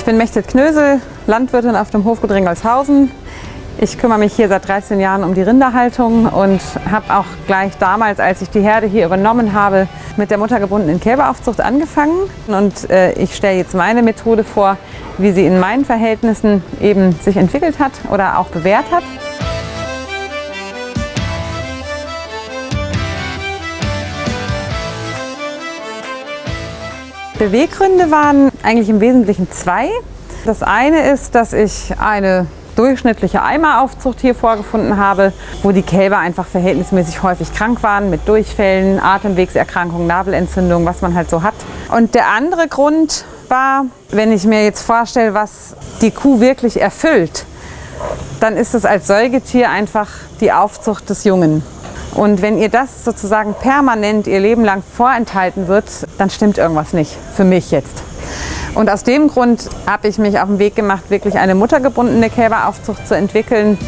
Ich bin Mechthild Knösel, Landwirtin auf dem Hofgut Ringelshausen. Ich kümmere mich hier seit 13 Jahren um die Rinderhaltung und habe auch gleich damals, als ich die Herde hier übernommen habe, mit der muttergebundenen Kälberaufzucht angefangen. Und ich stelle jetzt meine Methode vor, wie sie in meinen Verhältnissen eben sich entwickelt hat oder auch bewährt hat. Beweggründe waren eigentlich im Wesentlichen zwei. Das eine ist, dass ich eine durchschnittliche Eimeraufzucht hier vorgefunden habe, wo die Kälber einfach verhältnismäßig häufig krank waren mit Durchfällen, Atemwegserkrankungen, Nabelentzündungen, was man halt so hat. Und der andere Grund war, wenn ich mir jetzt vorstelle, was die Kuh wirklich erfüllt, dann ist es als Säugetier einfach die Aufzucht des Jungen. Und wenn ihr das sozusagen permanent ihr Leben lang vorenthalten wird, dann stimmt irgendwas nicht, für mich jetzt. Und aus dem Grund habe ich mich auf den Weg gemacht, wirklich eine muttergebundene Kälberaufzucht zu entwickeln.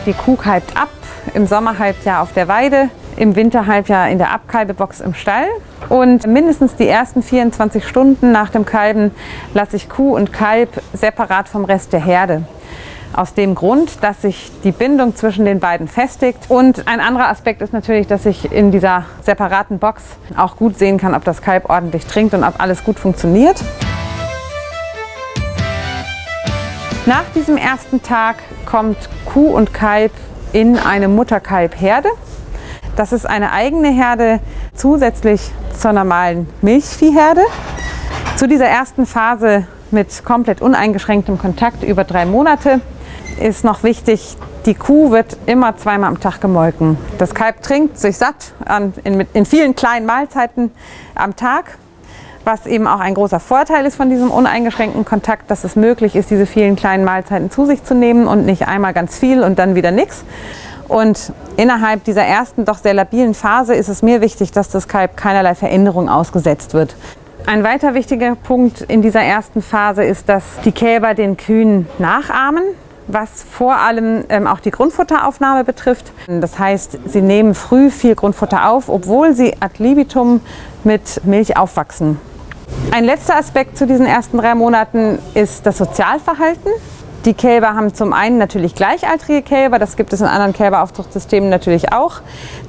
Die Kuh kalbt ab, im Sommerhalbjahr auf der Weide, im Winterhalbjahr in der Abkalbebox im Stall. Und mindestens die ersten 24 Stunden nach dem Kalben lasse ich Kuh und Kalb separat vom Rest der Herde. Aus dem Grund, dass sich die Bindung zwischen den beiden festigt. Und ein anderer Aspekt ist natürlich, dass ich in dieser separaten Box auch gut sehen kann, ob das Kalb ordentlich trinkt und ob alles gut funktioniert. Nach diesem ersten Tag kommt Kuh und Kalb in eine Mutterkalb-Herde. Das ist eine eigene Herde zusätzlich zur normalen Milchviehherde. Zu dieser ersten Phase mit komplett uneingeschränktem Kontakt über 3 Monate ist noch wichtig, die Kuh wird immer zweimal am Tag gemolken. Das Kalb trinkt sich satt in vielen kleinen Mahlzeiten am Tag, was eben auch ein großer Vorteil ist von diesem uneingeschränkten Kontakt, dass es möglich ist, diese vielen kleinen Mahlzeiten zu sich zu nehmen und nicht einmal ganz viel und dann wieder nichts. Und innerhalb dieser ersten, doch sehr labilen Phase ist es mir wichtig, dass das Kalb keinerlei Veränderung ausgesetzt wird. Ein weiter wichtiger Punkt in dieser ersten Phase ist, dass die Kälber den Kühen nachahmen, was vor allem auch die Grundfutteraufnahme betrifft. Das heißt, sie nehmen früh viel Grundfutter auf, obwohl sie ad libitum mit Milch aufwachsen. Ein letzter Aspekt zu diesen ersten 3 Monaten ist das Sozialverhalten. Die Kälber haben zum einen natürlich gleichaltrige Kälber, das gibt es in anderen Kälberaufzuchtsystemen natürlich auch.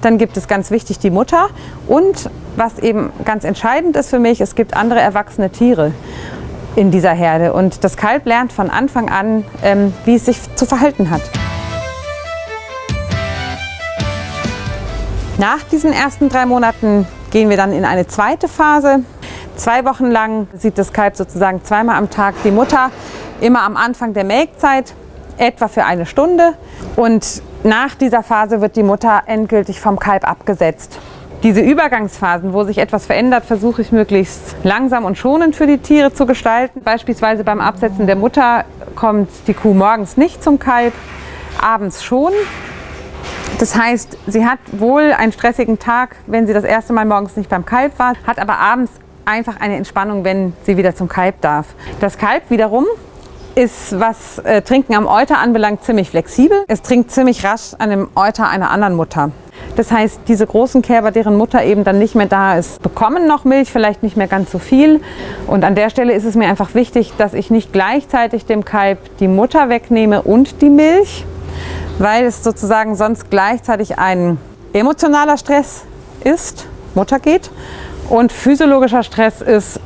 Dann gibt es ganz wichtig die Mutter und was eben ganz entscheidend ist für mich, es gibt andere erwachsene Tiere in dieser Herde und das Kalb lernt von Anfang an, wie es sich zu verhalten hat. Nach diesen ersten 3 Monaten gehen wir dann in eine zweite Phase. 2 Wochen lang sieht das Kalb sozusagen zweimal am Tag die Mutter, immer am Anfang der Melkzeit, etwa für 1 Stunde. Und nach dieser Phase wird die Mutter endgültig vom Kalb abgesetzt. Diese Übergangsphasen, wo sich etwas verändert, versuche ich möglichst langsam und schonend für die Tiere zu gestalten. Beispielsweise beim Absetzen der Mutter kommt die Kuh morgens nicht zum Kalb, abends schon. Das heißt, sie hat wohl einen stressigen Tag, wenn sie das erste Mal morgens nicht beim Kalb war, hat aber abends einfach eine Entspannung, wenn sie wieder zum Kalb darf. Das Kalb wiederum ist, was Trinken am Euter anbelangt, ziemlich flexibel. Es trinkt ziemlich rasch an dem Euter einer anderen Mutter. Das heißt, diese großen Kälber, deren Mutter eben dann nicht mehr da ist, bekommen noch Milch, vielleicht nicht mehr ganz so viel. Und an der Stelle ist es mir einfach wichtig, dass ich nicht gleichzeitig dem Kalb die Mutter wegnehme und die Milch, weil es sozusagen sonst gleichzeitig ein emotionaler Stress ist, Mutter geht, und physiologischer Stress ist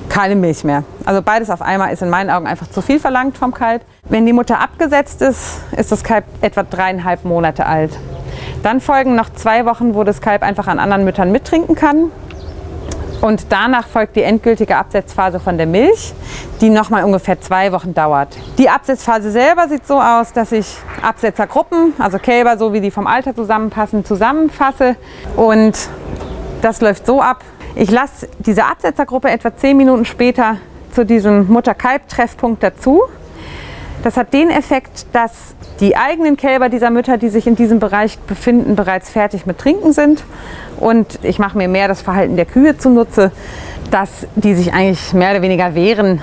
keine Milch mehr. Also beides auf einmal ist in meinen Augen einfach zu viel verlangt vom Kalb. Wenn die Mutter abgesetzt ist, ist das Kalb etwa 3,5 Monate alt. Dann folgen noch 2 Wochen, wo das Kalb einfach an anderen Müttern mittrinken kann. Und danach folgt die endgültige Absetzphase von der Milch, die nochmal ungefähr 2 Wochen dauert. Die Absetzphase selber sieht so aus, dass ich Absetzergruppen, also Kälber, so wie die vom Alter zusammenpassen, zusammenfasse. Und das läuft so ab. Ich lasse diese Absetzergruppe etwa 10 Minuten später zu diesem Mutter-Kalb-Treffpunkt dazu. Das hat den Effekt, dass die eigenen Kälber dieser Mütter, die sich in diesem Bereich befinden, bereits fertig mit Trinken sind. Und ich mache mir mehr das Verhalten der Kühe zunutze, dass die sich eigentlich mehr oder weniger wehren,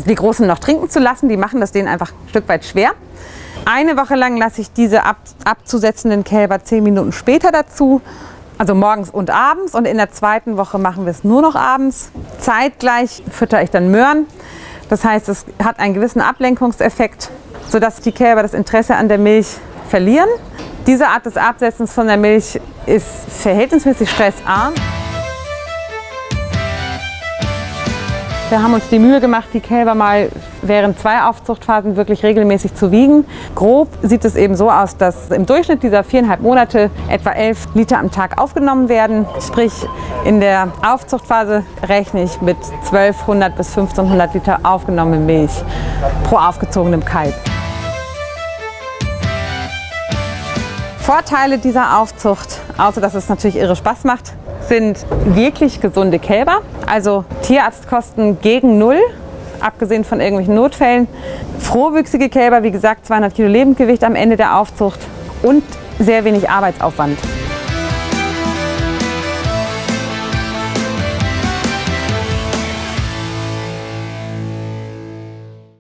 die Großen noch trinken zu lassen. Die machen das denen einfach ein Stück weit schwer. 1 Woche lang lasse ich diese abzusetzenden Kälber 10 Minuten später dazu. Also morgens und abends, und in der zweiten Woche machen wir es nur noch abends. Zeitgleich fütter ich dann Möhren. Das heißt, es hat einen gewissen Ablenkungseffekt, sodass die Kälber das Interesse an der Milch verlieren. Diese Art des Absetzens von der Milch ist verhältnismäßig stressarm. Wir haben uns die Mühe gemacht, die Kälber mal während 2 Aufzuchtphasen wirklich regelmäßig zu wiegen. Grob sieht es eben so aus, dass im Durchschnitt dieser 4,5 Monate etwa 11 Liter am Tag aufgenommen werden. Sprich, in der Aufzuchtphase rechne ich mit 1200 bis 1500 Liter aufgenommene Milch pro aufgezogenem Kalb. Vorteile dieser Aufzucht, außer dass es natürlich irre Spaß macht, sind wirklich gesunde Kälber, also Tierarztkosten gegen 0, abgesehen von irgendwelchen Notfällen. Frohwüchsige Kälber, wie gesagt, 200 Kilo Lebendgewicht am Ende der Aufzucht und sehr wenig Arbeitsaufwand.